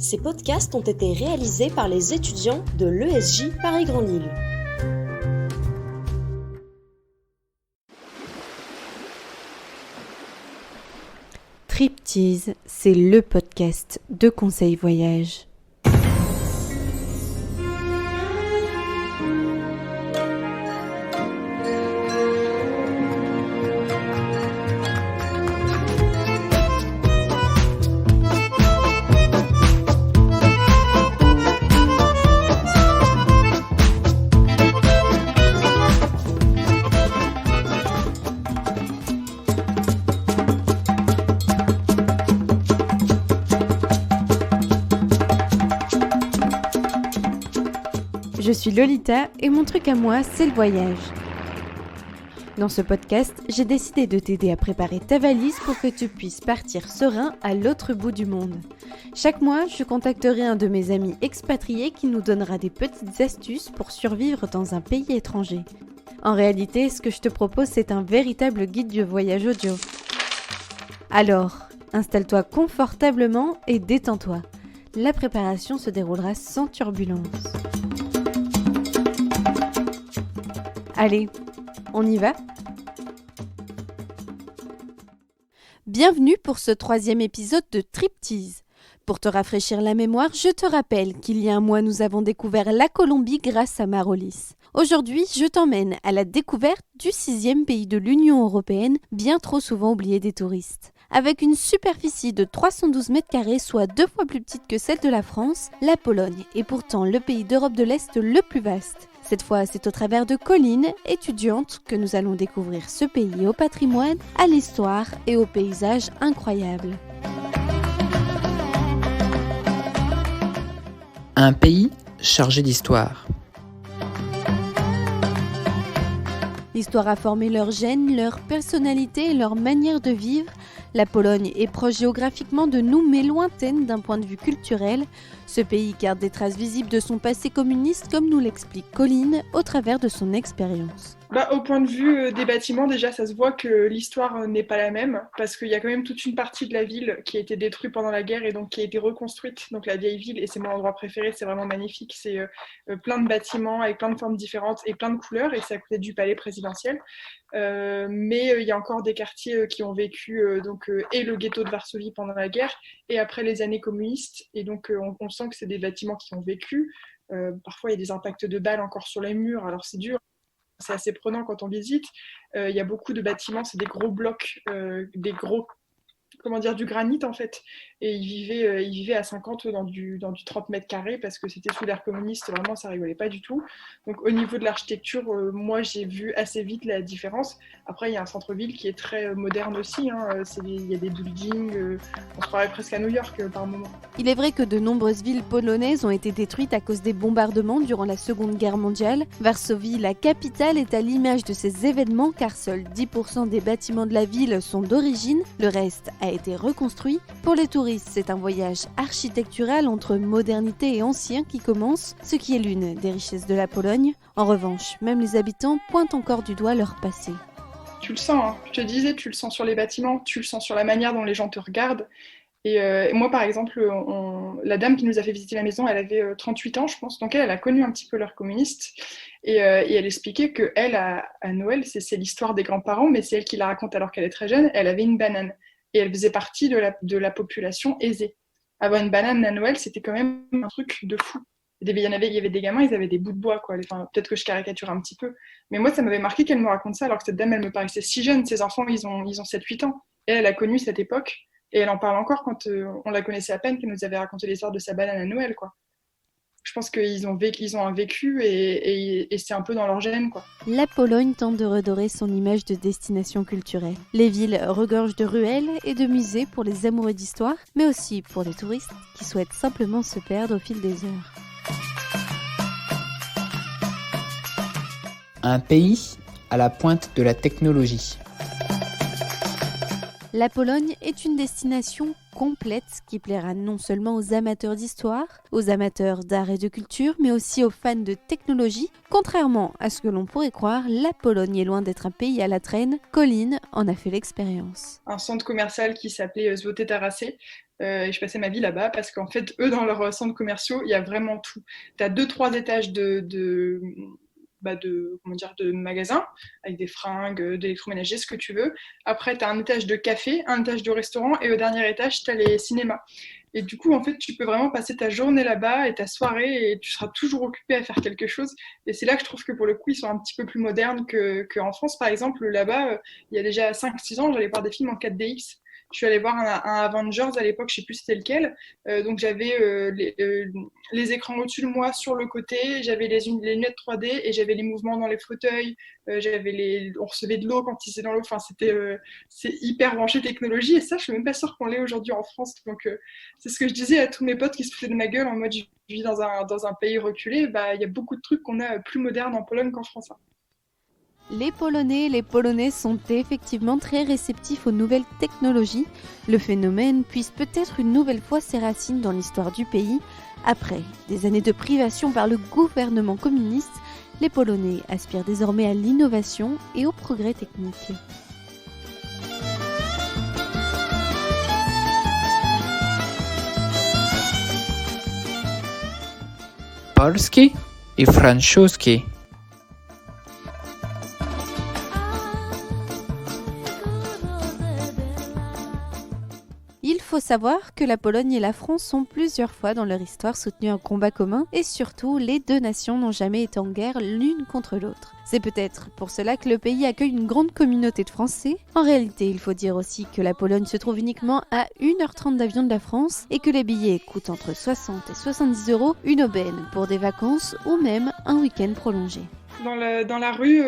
Ces podcasts ont été réalisés par les étudiants de l'ESJ Paris Grand Lille. Triptease, c'est le podcast de conseils voyage. Je suis Lolita et mon truc à moi, c'est le voyage. Dans ce podcast, j'ai décidé de t'aider à préparer ta valise pour que tu puisses partir serein à l'autre bout du monde. Chaque mois, je contacterai un de mes amis expatriés qui nous donnera des petites astuces pour survivre dans un pays étranger. En réalité, ce que je te propose, c'est un véritable guide du voyage audio. Alors, installe-toi confortablement et détends-toi. La préparation se déroulera sans turbulence. Allez, on y va ? Bienvenue pour ce 3e épisode de Triptease. Pour te rafraîchir la mémoire, je te rappelle qu'il y a un mois, nous avons découvert la Colombie grâce à Marolis. Aujourd'hui, je t'emmène à la découverte du 6e pays de l'Union européenne, bien trop souvent oublié des touristes. Avec une superficie de 312 m², soit 2 fois plus petite que celle de la France, la Pologne est pourtant le pays d'Europe de l'Est le plus vaste. Cette fois, c'est au travers de collines étudiantes que nous allons découvrir ce pays au patrimoine, à l'histoire et aux paysages incroyables. Un pays chargé d'histoire. L'histoire a formé leur gènes, leur personnalité et leur manière de vivre. La Pologne est proche géographiquement de nous, mais lointaine d'un point de vue culturel. Ce pays garde des traces visibles de son passé communiste, comme nous l'explique Colline, au travers de son expérience. Au point de vue des bâtiments, déjà, ça se voit que l'histoire n'est pas la même, parce qu'il y a quand même toute une partie de la ville qui a été détruite pendant la guerre et donc qui a été reconstruite, donc la vieille ville, et c'est mon endroit préféré, c'est vraiment magnifique, c'est plein de bâtiments avec plein de formes différentes et plein de couleurs, et c'est à côté du palais présidentiel. Mais il y a encore des quartiers qui ont vécu et le ghetto de Varsovie pendant la guerre, et après les années communistes, et donc on sent que c'est des bâtiments qui ont vécu. Parfois, il y a des impacts de balles encore sur les murs, alors c'est dur. C'est assez prenant quand on visite. Il y a beaucoup de bâtiments, c'est des gros blocs, du granit en fait. Et ils vivaient à 50 dans du 30 m² parce que c'était sous l'ère communiste, vraiment ça rigolait pas du tout. Donc au niveau de l'architecture, moi j'ai vu assez vite la différence. Après il y a un centre-ville qui est très moderne aussi, il y a des buildings, on se croirait presque à New York par moment. Il est vrai que de nombreuses villes polonaises ont été détruites à cause des bombardements durant la Seconde Guerre mondiale. Varsovie, la capitale, est à l'image de ces événements car seuls 10% des bâtiments de la ville sont d'origine, le reste a été reconstruit. Pour les touristes, c'est un voyage architectural entre modernité et ancien qui commence, ce qui est l'une des richesses de la Pologne. En revanche, même les habitants pointent encore du doigt leur passé. Tu le sens, je te disais, tu le sens sur les bâtiments, tu le sens sur la manière dont les gens te regardent. Et moi, par exemple, la dame qui nous a fait visiter la maison, elle avait 38 ans, je pense, donc elle a connu un petit peu l'ère communiste. Et elle expliquait qu'elle, à Noël, c'est l'histoire des grands-parents, mais c'est elle qui la raconte alors qu'elle est très jeune, elle avait une banane. Et elle faisait partie de la population aisée. Avoir une banane à Noël, c'était quand même un truc de fou. Il y avait des gamins, ils avaient des bouts de bois, quoi. Enfin, peut-être que je caricature un petit peu. Mais moi, ça m'avait marqué qu'elle me raconte ça, alors que cette dame, elle me paraissait si jeune. Ses enfants, ils ont 7-8 ans. Et elle a connu cette époque. Et elle en parle encore quand on la connaissait à peine, qu'elle nous avait raconté l'histoire de sa banane à Noël, quoi. Je pense qu'ils ont un vécu et c'est un peu dans leur gène, quoi. La Pologne tente de redorer son image de destination culturelle. Les villes regorgent de ruelles et de musées pour les amoureux d'histoire, mais aussi pour les touristes qui souhaitent simplement se perdre au fil des heures. Un pays à la pointe de la technologie. La Pologne est une destination complète qui plaira non seulement aux amateurs d'histoire, aux amateurs d'art et de culture, mais aussi aux fans de technologie. Contrairement à ce que l'on pourrait croire, la Pologne est loin d'être un pays à la traîne. Colline en a fait l'expérience. Un centre commercial qui s'appelait Złote Tarasy. Et je passais ma vie là-bas parce qu'en fait, eux, dans leurs centres commerciaux, il y a vraiment tout. Tu as 2-3 étages de magasins avec des fringues, d'électroménager, ce que tu veux. Après, tu as un étage de café, un étage de restaurant et au dernier étage, tu as les cinémas. Et du coup, en fait, tu peux vraiment passer ta journée là-bas et ta soirée et tu seras toujours occupé à faire quelque chose. Et c'est là que je trouve que pour le coup, ils sont un petit peu plus modernes qu'en France. Par exemple, là-bas, il y a déjà 5-6 ans, j'allais voir des films en 4DX. Je suis allée voir un Avengers à l'époque, je ne sais plus c'était lequel. Donc j'avais les écrans au-dessus de moi, sur le côté, j'avais les lunettes 3D et j'avais les mouvements dans les fauteuils. On recevait de l'eau quand ils étaient dans l'eau. Enfin, c'est hyper branché technologie et ça, je suis même pas sûre qu'on l'ait aujourd'hui en France. Donc c'est ce que je disais à tous mes potes qui se foutaient de ma gueule en mode je vis dans un pays reculé. Bah, y a beaucoup de trucs qu'on a plus modernes en Pologne qu'en France. Hein. Les Polonais sont effectivement très réceptifs aux nouvelles technologies. Le phénomène puise peut-être une nouvelle fois ses racines dans l'histoire du pays. Après des années de privation par le gouvernement communiste, les Polonais aspirent désormais à l'innovation et au progrès technique. Polski i francuski. Il faut savoir que la Pologne et la France ont plusieurs fois dans leur histoire soutenu un combat commun et surtout les deux nations n'ont jamais été en guerre l'une contre l'autre. C'est peut-être pour cela que le pays accueille une grande communauté de Français. En réalité, il faut dire aussi que la Pologne se trouve uniquement à 1h30 d'avion de la France et que les billets coûtent entre 60 et 70 €, une aubaine pour des vacances ou même un week-end prolongé. Dans la rue,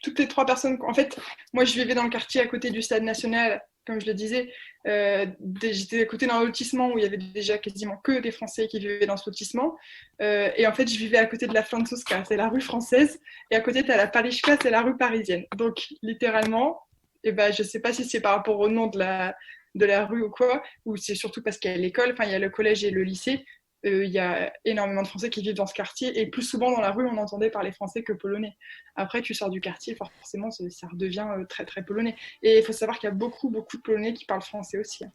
toutes les 3 personnes... En fait, moi, je vivais dans le quartier à côté du Stade National, comme je le disais. J'étais à côté d'un lotissement où il y avait déjà quasiment que des Français qui vivaient dans ce lotissement. Et en fait, je vivais à côté de la Francuska, c'est la rue française. Et à côté, tu as la Paryżka, c'est la rue parisienne. Donc, littéralement, je ne sais pas si c'est par rapport au nom de la rue ou quoi, ou c'est surtout parce qu'il y a l'école, enfin, il y a le collège et le lycée. Il y a énormément de Français qui vivent dans ce quartier et plus souvent dans la rue on entendait parler français que polonais. Après tu sors du quartier, forcément ça redevient très très polonais. Et il faut savoir qu'il y a beaucoup de Polonais qui parlent français aussi.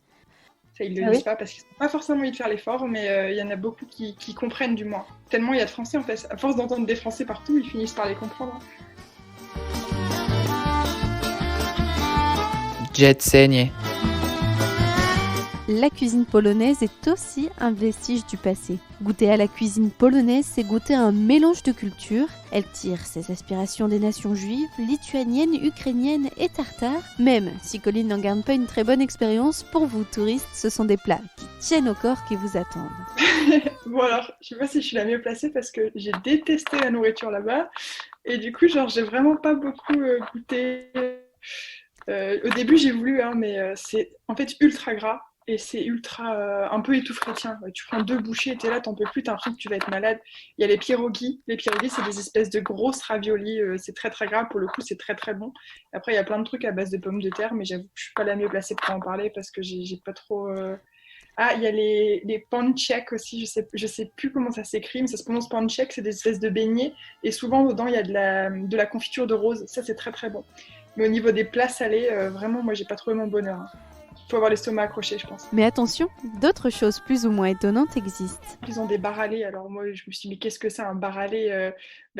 Ça ils le disent pas parce qu'ils n'ont pas forcément envie de faire l'effort, mais il y en a beaucoup qui comprennent du moins. Tellement il y a de Français en fait, à force d'entendre des Français partout, ils finissent par les comprendre. Jedzenie. La cuisine polonaise est aussi un vestige du passé. Goûter à la cuisine polonaise, c'est goûter à un mélange de cultures. Elle tire ses aspirations des nations juives, lituaniennes, ukrainiennes et tartares. Même si Colline n'en garde pas une très bonne expérience, pour vous touristes, ce sont des plats qui tiennent au corps qui vous attendent. Bon alors, je sais pas si je suis la mieux placée parce que j'ai détesté la nourriture là-bas. Et du coup, j'ai vraiment pas beaucoup goûté. Au début, j'ai voulu, mais c'est en fait ultra gras. Et c'est ultra un peu étouffé. Tiens, tu prends 2 bouchées et t'es là, t'en peux plus, t'as l'impression que tu vas être malade. Il y a les pierogi. Les pierogi, c'est des espèces de grosses raviolis. C'est très très gras. Pour le coup, c'est très très bon. Après, il y a plein de trucs à base de pommes de terre, mais j'avoue que je suis pas la mieux placée pour en parler parce que j'ai pas trop. Ah, il y a les pancake aussi. Je sais plus comment ça s'écrit, mais ça se prononce pancake. C'est des espèces de beignets. Et souvent, dedans, il y a de la confiture de rose. Ça, c'est très très bon. Mais au niveau des plats salés, vraiment, moi, j'ai pas trouvé mon bonheur. Hein. Faut avoir l'estomac accroché, je pense. Mais attention, d'autres choses plus ou moins étonnantes existent. Ils ont des bars à lait. Alors moi, je me suis dit, mais qu'est-ce que c'est un bar à lait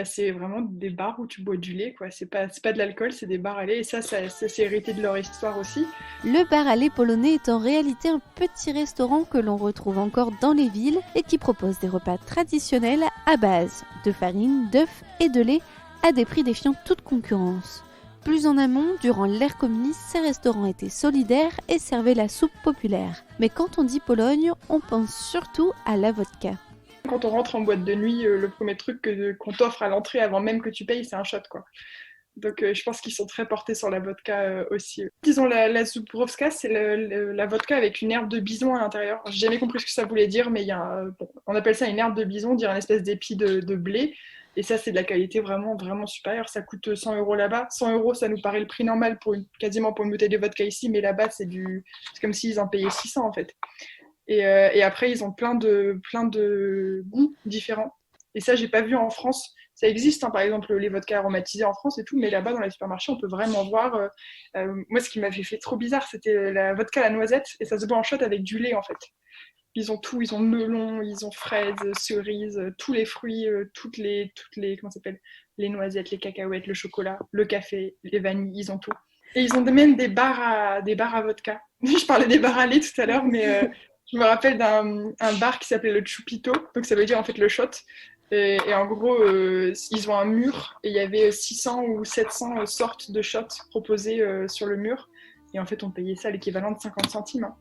c'est vraiment des bars où tu bois du lait, quoi. C'est pas de l'alcool, c'est des bars à lait. Et ça c'est hérité de leur histoire aussi. Le bar à lait polonais est en réalité un petit restaurant que l'on retrouve encore dans les villes et qui propose des repas traditionnels à base de farine, d'œufs et de lait à des prix défiant toute concurrence. Plus en amont, durant l'ère communiste, ces restaurants étaient solidaires et servaient la soupe populaire. Mais quand on dit Pologne, on pense surtout à la vodka. Quand on rentre en boîte de nuit, le premier truc qu'on t'offre à l'entrée avant même que tu payes, c'est un shot, quoi. Donc je pense qu'ils sont très portés sur la vodka aussi. Disons la zubrowska, c'est la vodka avec une herbe de bison à l'intérieur. J'ai jamais compris ce que ça voulait dire, mais on appelle ça une herbe de bison, on dirait une espèce d'épi de blé. Et ça, c'est de la qualité vraiment, vraiment supérieure. Ça coûte 100 € là-bas. 100 €, ça nous paraît le prix normal quasiment pour une bouteille de vodka ici, mais là-bas, c'est comme s'ils en payaient 600 en fait. Et après, ils ont plein de goûts différents. Et ça, j'ai pas vu en France. Ça existe, hein, par exemple, les vodkas aromatisés en France et tout, mais là-bas, dans les supermarchés, on peut vraiment voir. Moi, ce qui m'avait fait trop bizarre, c'était la vodka à la noisette, et ça se boit en shot avec du lait, en fait. Ils ont tout, ils ont melon, ils ont fraises, cerises, tous les fruits, comment ça s'appelle, les noisettes, les cacahuètes, le chocolat, le café, les vanilles, ils ont tout. Et ils ont même des bars à vodka. Je parlais des bars à lait tout à l'heure, mais je me rappelle d'un bar qui s'appelait le Chupito, donc ça veut dire en fait le shot. Et en gros, ils ont un mur et il y avait 600 ou 700 sortes de shots proposés sur le mur. Et en fait, on payait ça l'équivalent de 50 centimes. Hein.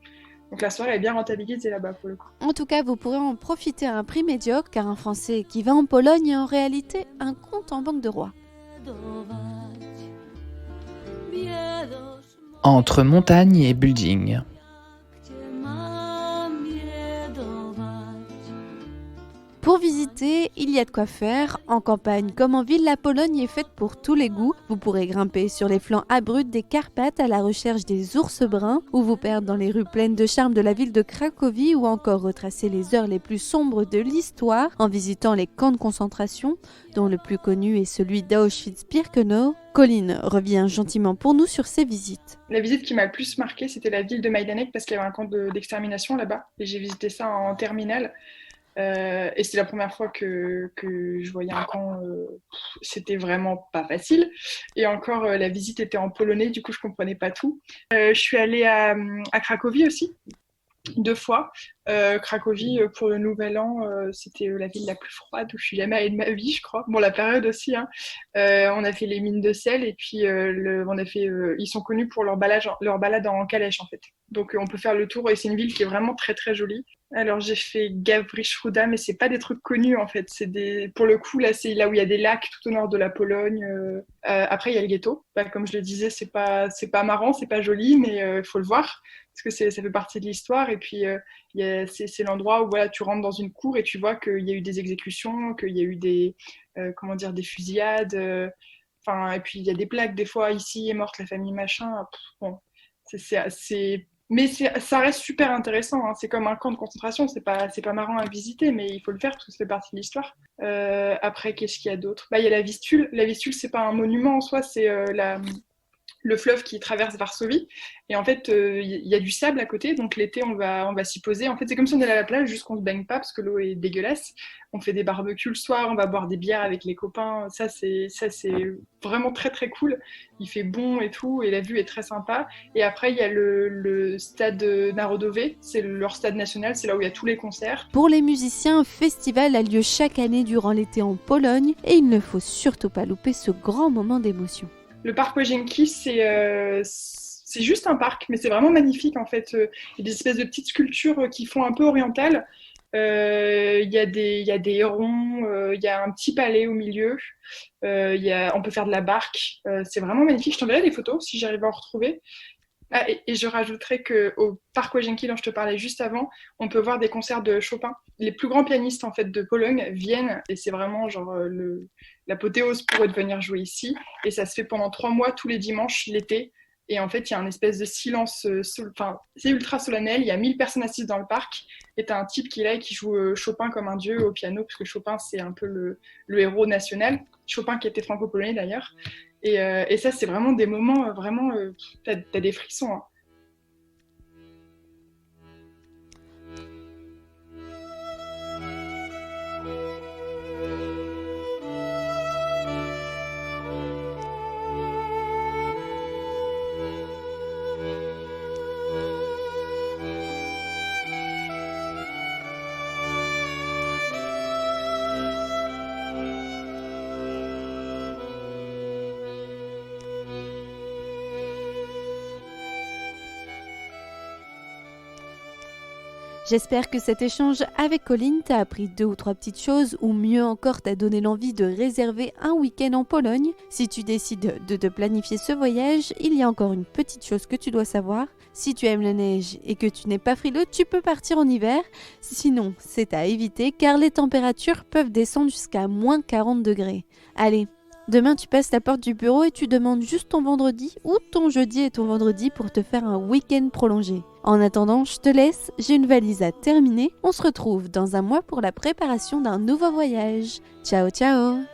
Donc la soirée est bien rentabilisée là-bas pour le coup. En tout cas, vous pourrez en profiter à un prix médiocre car un Français qui va en Pologne est en réalité un compte en banque de roi. Entre montagne et building. Pour visiter, il y a de quoi faire. En campagne comme en ville, la Pologne est faite pour tous les goûts. Vous pourrez grimper sur les flancs abrupts des Carpates à la recherche des ours bruns, ou vous perdre dans les rues pleines de charme de la ville de Cracovie, ou encore retracer les heures les plus sombres de l'histoire en visitant les camps de concentration, dont le plus connu est celui d'Auschwitz-Birkenau. Colline revient gentiment pour nous sur ses visites. La visite qui m'a le plus marquée, c'était la ville de Majdanek parce qu'il y avait un camp d'extermination là-bas. Et j'ai visité ça en terminale. Et c'est la première fois que je voyais un camp, c'était vraiment pas facile. Et encore, la visite était en polonais, du coup je comprenais pas tout. Je suis allée à Cracovie aussi, 2 fois. Cracovie, pour le Nouvel An, c'était la ville la plus froide où je suis jamais allée de ma vie, je crois. Bon, la période aussi, hein. On a fait les mines de sel et puis ils sont connus pour leur balade en calèche en fait. Donc on peut faire le tour et c'est une ville qui est vraiment très très jolie. Alors j'ai fait Gawryszruda, mais c'est pas des trucs connus en fait. Pour le coup là, c'est là où il y a des lacs tout au nord de la Pologne. Après il y a le ghetto. Bah, comme je le disais, c'est pas marrant, c'est pas joli, mais faut le voir parce que ça fait partie de l'histoire. Et puis c'est l'endroit où voilà, tu rentres dans une cour et tu vois qu'il y a eu des exécutions, qu'il y a eu des fusillades. Et puis il y a des plaques des fois, ici est morte la famille machin. Bon, mais ça reste super intéressant. Hein. C'est comme un camp de concentration. C'est pas marrant à visiter, mais il faut le faire parce que ça fait partie de l'histoire. Après, qu'est-ce qu'il y a d'autre ? Bah, il y a la Vistule. La Vistule, c'est pas un monument en soi, c'est le fleuve qui traverse Varsovie. Et en fait, il y a du sable à côté, donc l'été, on va s'y poser. En fait, c'est comme si on allait à la plage, juste qu'on ne se baigne pas parce que l'eau est dégueulasse. On fait des barbecues le soir, on va boire des bières avec les copains. Ça, c'est vraiment très, très cool. Il fait bon et tout, et la vue est très sympa. Et après, il y a le stade Narodowy, c'est leur stade national, c'est là où il y a tous les concerts. Pour les musiciens, un festival a lieu chaque année durant l'été en Pologne et il ne faut surtout pas louper ce grand moment d'émotion. Le parc Łazienki, c'est juste un parc, mais c'est vraiment magnifique en fait. Il y a des espèces de petites sculptures qui font un peu orientales. Il y a des hérons, il y a un petit palais au milieu. On peut faire de la barque. C'est vraiment magnifique. Je t'enverrai des photos si j'arrive à en retrouver. Ah, et je rajouterais qu'au parc Łazienki dont je te parlais juste avant, on peut voir des concerts de Chopin. Les plus grands pianistes en fait de Pologne viennent et c'est vraiment genre l'apothéose pour eux de venir jouer ici. Et ça se fait pendant 3 mois tous les dimanches l'été. Et en fait, il y a un espèce de silence, c'est ultra solennel. Il y a 1000 personnes assises dans le parc et t'as un type qui est là et qui joue Chopin comme un dieu au piano, parce que Chopin c'est un peu le héros national. Chopin qui était franco-polonais d'ailleurs. Et ça, c'est vraiment des moments, t'as des frissons. Hein. J'espère que cet échange avec Colline t'a appris 2 ou 3 petites choses ou mieux encore t'a donné l'envie de réserver un week-end en Pologne. Si tu décides de te planifier ce voyage, il y a encore une petite chose que tu dois savoir. Si tu aimes la neige et que tu n'es pas frileux, tu peux partir en hiver. Sinon, c'est à éviter car les températures peuvent descendre jusqu'à moins 40 degrés. Allez, demain tu passes la porte du bureau et tu demandes juste ton vendredi ou ton jeudi et ton vendredi pour te faire un week-end prolongé. En attendant, je te laisse, j'ai une valise à terminer. On se retrouve dans un mois pour la préparation d'un nouveau voyage. Ciao ciao!